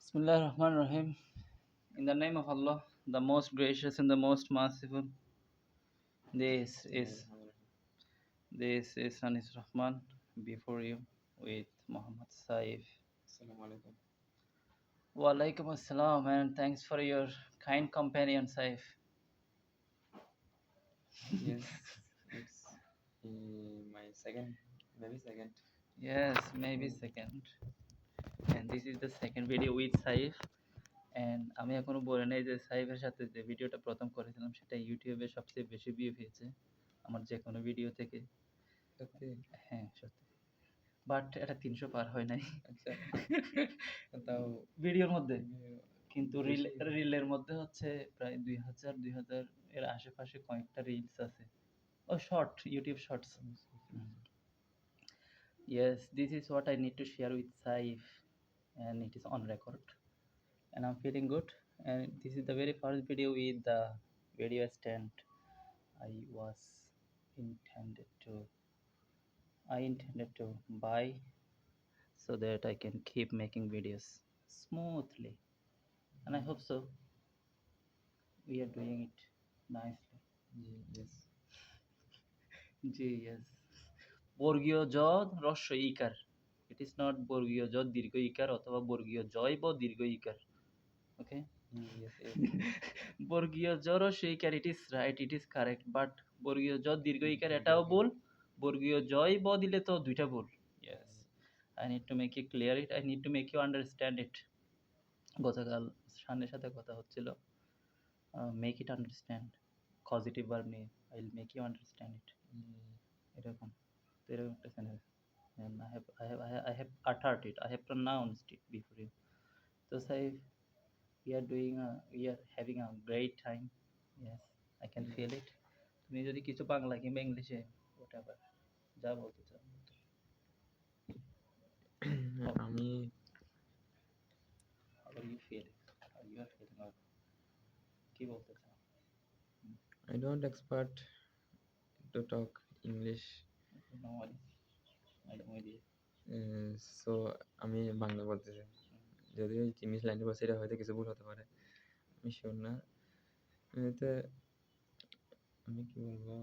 Bismillah Rahman Rahim. In the name of Allah, the most gracious and the most merciful. This is Anis Rahman before you with Muhammad Saif. Assalamu alaikum. Wa alaikum assalam, and thanks for your kind companion Saif. Yes, it's my maybe second. Yes, maybe second. And this is the second video with Saif. And আমি এখনো বলে নাই যে সাইফের সাথে যে ভিডিওটা প্রথম করেছিলাম সেটা ইউটিউবে সবচেয়ে বেশি ভিউ পেয়েছে আমার যে কোনো ভিডিও থেকে। সত্যি? হ্যাঁ সত্যি, বাট এটা 300 পার হয় নাই। আচ্ছা। তাও ভিডিওর মধ্যে, কিন্তু বেশি। রিলের মধ্যে হচ্ছে প্রায় 2000 এর আশেপাশে কয়েকটা রিলস আছে, ও short, YouTube shorts. Yes, this is what I need to share with Saif, and it is on record, and I'm feeling good. And this is the very first video with the video stand I was intended to buy so that I can keep making videos smoothly, and I hope so. We are doing it nicely. Yes. G, yes. বর্গীয় জ হ্রস্ব ইকার। It is not বর্গীয় জ দীর্ঘ ইকার অথবা বর্গীয় জয় ব দীর্ঘ ইকার। Okay? Yes. বর্গীয় জ হ্রস্ব ইকার, it is right, it is correct, but বর্গীয় জ দীর্ঘ ইকার এটাও ভুল। বর্গীয় জয় ব দিলে তো দুইটা ভুল। Yes. I need to make you clear it. I need to make you understand it. গতকাল শানের সাথে কথা হচ্ছিল, make it understand, positive verb নিয়ে, I will make you understand it. এরকম তো এরকম একটা sentence, and I have uttered it, I have pronounced it before you. So say we are having a great time. Yes, I can feel it. তুমি যদি কিছু বাংলা কিংবা ইংলিশে whatever যা বলতে চাও। আমি how are you feeling, how you are feeling, or কি বলতে চাও? I don't expert to talk English. No worries, I am with you. So আমি বাংলা বলতেছি, যদিও ইংলিশ লাইনে বলছি এটা হয়তো কিছু ভুল হতে পারে, আমি শিওর না। এতে আমি কি বলবো,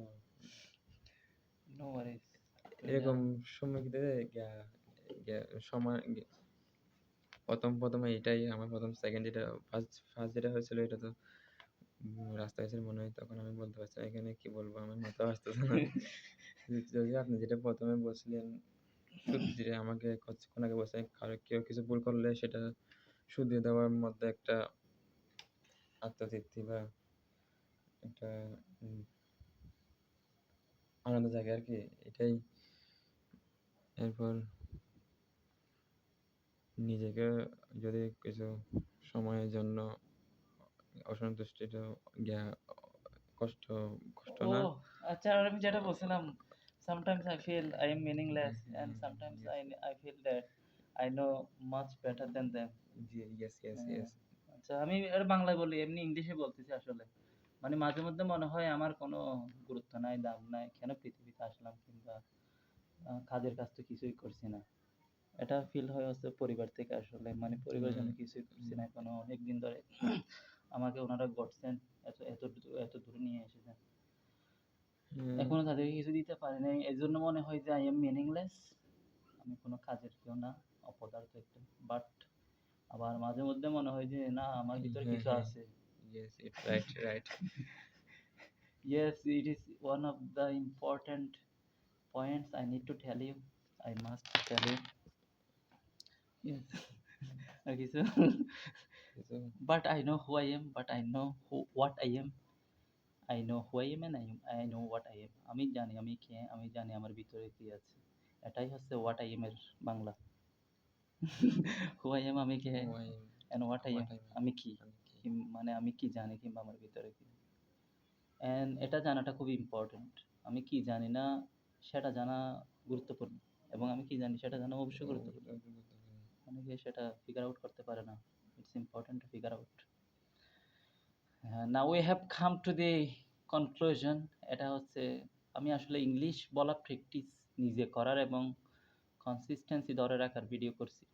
No worries. এরকম সময় সময় প্রথমে এটাই আমার প্রথম, সেকেন্ড যেটা ফার্স্ট যেটা হয়েছিল এটা তো রাস্তায় এসে মনে হয়, তখন আমি বলতে পারছি না এখানে কি বলবো, আমার মাথা আসতেছে না। যদি আপনি যেটা প্রথমে বলছিলেন, যেটা আমাকে কিছুক্ষণ আগে বলছেন, কেউ কিছু ভুল করলে সেটা শুধিয়ে দেওয়ার মধ্যে একটা আত্মতৃপ্তি বা একটা আনন্দ জাগে আর কি, এটাই। এরপর নিজেকে যদি কিছু সময়ের জন্য অসন্তুষ্টিত কষ্ট না। আচ্ছা, আমি যেটা বলছিলাম, sometimes I feel I am meaningless, and sometimes I feel that I know much better than them. Yes. আচ্ছা, আমি এটা বাংলায় বলি, এমনি ইংলিশে বলতেছি আসলে। মানে মাঝে মধ্যে মনে হয় আমার কোনো গুরুত্ব নাই, দাম নাই, কেন পৃথিবীতে আসলাম, কিংবা কাজের কাজ তো কিছুই করছি না। এটা ফিল হয় হচ্ছে পরিবার থেকে আসলে, মানে পরিবারের জন্য কিছুই করছি না এখনো, অনেকদিন ধরে আমাকে ওনারা গড়ছেন, এত দূরে নিয়ে এসেছেন, এখনো তাদেরকে কিছু দিতে পারি নাই। এই জন্য মনে হয় যে আই এম মিনিংলেস, আমি কোনো কাজের কেউ না, অপদার্থ একটা। বাট আবার মাঝে মধ্যে মনে হয় যে না, আমার ভিতরে কিছু আছে। Yes, it's right. Yes, it is one of the important points I need to tell you, I must tell you. Yes. আর কিছু but I know who I am, but I know what I am. I know who I am, and I know what I am. আমি জানি আমি কে, আমি জানি আমার ভিতরে কি আছে। এটাই হচ্ছে what I am এর বাংলা। who I am আমি কে, and what I am আমি কি, মানে আমি কি জানি কিংবা আমার ভিতরে কি। and এটা জানাটা খুব ইম্পর্টেন্ট। আমি কি জানি না সেটা জানা গুরুত্বপূর্ণ, এবং আমি কি জানি সেটা জানা অবশ্যই গুরুত্বপূর্ণ। অনেকে সেটা ফিগার আউট করতে পারে না। It's important to figure out. Now we have come to the conclusion. এটা হচ্ছে আমি আসলে ইংলিশ বলা প্র্যাকটিস নিজে করার এবং কনসিস্টেন্সি ধরে রাখার ভিডিও করছি।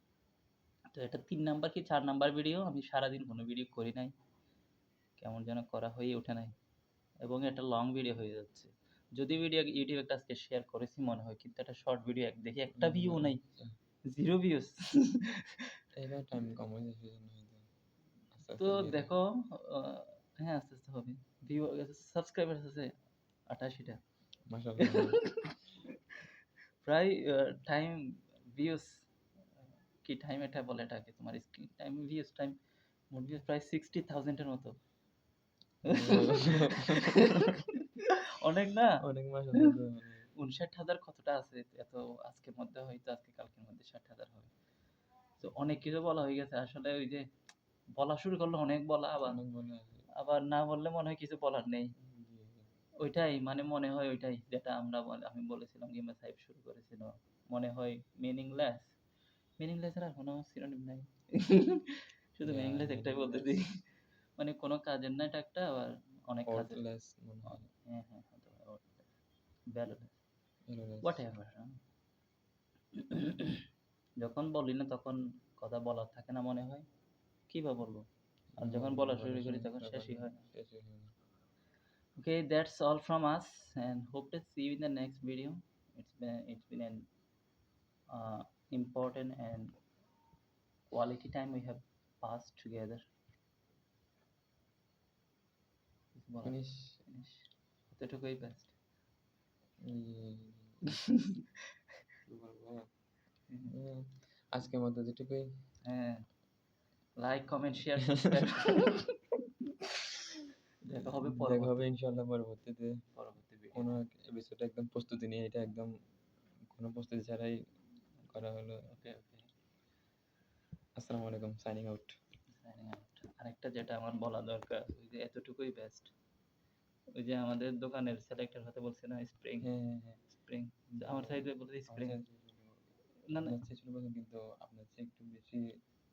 তো এটা ৩ নাম্বার কি ৪ নাম্বার ভিডিও। আমি সারাদিন কোনো ভিডিও করি নাই। কেমন যেন করা হয়ে ওঠে নাই এবং এটা লং ভিডিও হয়ে যাচ্ছে। যদি ভিডিও ইউটিউবে একটা আজকে শেয়ার করেছি মনে হয়, কিন্তু একটা শর্ট ভিডিও দেখি একটা ভিউ নাই, আচ্ছা। 0 ভিউজ। এবার টাইম কম হয়ে যাচ্ছে সেজন্য হয়তো আস্তে তো আস্তে দিয়ে দেবে। দেখো হ্যাঁ, আস্তে, আস্তে হবে। ভিউ সাবস্ক্রাইবার আছে ৮৮ টা। মাশাআল্লাহ। প্রায় টাইম ভিউজ কি টাইম এটা বলে এটাকে তোমার স্ক্রিন টাইম ভিউজ টাইম মোট ভিউজ প্রায় 60,000 এর মতো। অনেক না? অনেক মাশাআল্লাহ তো মানে ৫৯,০০০ কতটা আছে? এত আজকের মধ্যে হয়তো আজকে কালকের মধ্যে ৬০,০০০ হবে। তো অনেক কিছু বলা হয়ে গেছে। আসলে ওই যে বলা শুরু করলে অনেক বলা, আবার অনেক বলা আছে। আবার না বললে মনে হয় কিছু বলার নেই। জি, জি। ওইটাই মানে মনে হয় ওইটাই যেটা আমি বলেছিলাম কিংবা সাইফ শুরু করেছিল। মনে হয় মিনিংলেস। মিনিংলেস এর আর কোনো সিনোনিম নাই। শুধু Yeah, মিনিংলেস একটাই বলতেছি। meaningless, মানে কোনো কাজের না এটা একটা, আবার অনেক কাজের। worthless মনে হয়। হ্যাঁ, হ্যাঁ, হতে পারে worthless, valueless, Valueless. whatever যখন বলি না তখন কথা বলার থাকে না মনে হয়। কি বা বলবো? আর যখন বলা শুরু করি তখন শেষই হয় না। শেষই হয় না। Okay, that's all from us and hope to see you in the next video. It's been an important and quality time we have passed together. কিছু বলার? Finish. Finish. এতটুকুই best. কি বলবো? আজকের মতো যেটুকুই। হ্যাঁ, লাইক, কমেন্ট, শেয়ার, সাবস্ক্রাইব। দেখা হবে দেখা হবে ইনশাআল্লাহ পরবর্তীতে পরবর্তী ভিডিও। কোনো এক এপিসোডে একদম প্রস্তুতি নিয়ে, এটা একদম কোনো প্রস্তুতি ছাড়াই করা হলো। ওকে, ওকে। আসসালামু আলাইকুম, সাইনিং আউট। Signing out. আরেকটা যেটা আমার বলা দরকার, ওই যে এতটুকুই বেস্ট। ওই যে আমাদের দোকানের সেলেক্টর হতে বলছে না, স্প্রিং, হ্যাঁ, হ্যাঁ, হ্যাঁ। স্প্রিং। আমার সাইডে বলতে স্প্রিং। না, না, আপনার চেয়ে ছোট বয়স কিন্তু আপনার চেয়ে একটু বেশি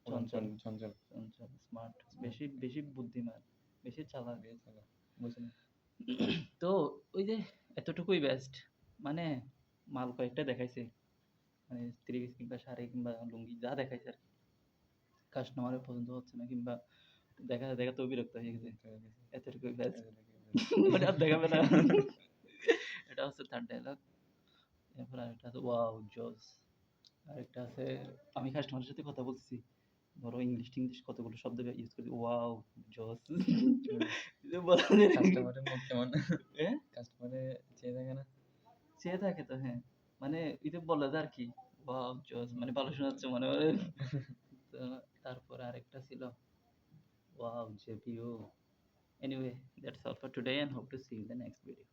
চঞ্চল, চঞ্চল। চঞ্চল, স্মার্ট, বেশি বেশি বুদ্ধিমান, বেশি চালাক। বুঝলেন? তো ওই যে এতটুকুই বেস্ট। মানে মাল কয়েকটা দেখাইছে। মানে স্ত্রী কিংবা শাড়ি কিংবা লুঙ্গি যা দেখাইছে আরকি। কাস্টমারের পছন্দ হচ্ছে না কিংবা দেখাতে বিরক্ত হয়ে গেছে। এতটুকুই বেস্ট। মানে আর দেখাবে না। এটা হচ্ছে 3rd ডায়ালগ। এরপর আরেকটা আছে ওয়াও জোস। আরেকটা আছে আমি কাস্টমারের সাথে কথা বলতেছি। ধরো ইংলিশ কতগুলো শব্দ ইউজ করছি। ওয়াও জোস। কাস্টমারের মুখ কেমন? হ্যাঁ? কাস্টমারে চেয়ে থাকে না? চেয়ে থাকে তো, হ্যাঁ। মানে এটা বলে যে আরকি ওয়াও জোস মানে ভালো শোনাচ্ছে মনে হয়। তো তারপরে আরেকটা ছিল wow জেপিও। Anyway, that's all for today and hope to see you in the next video.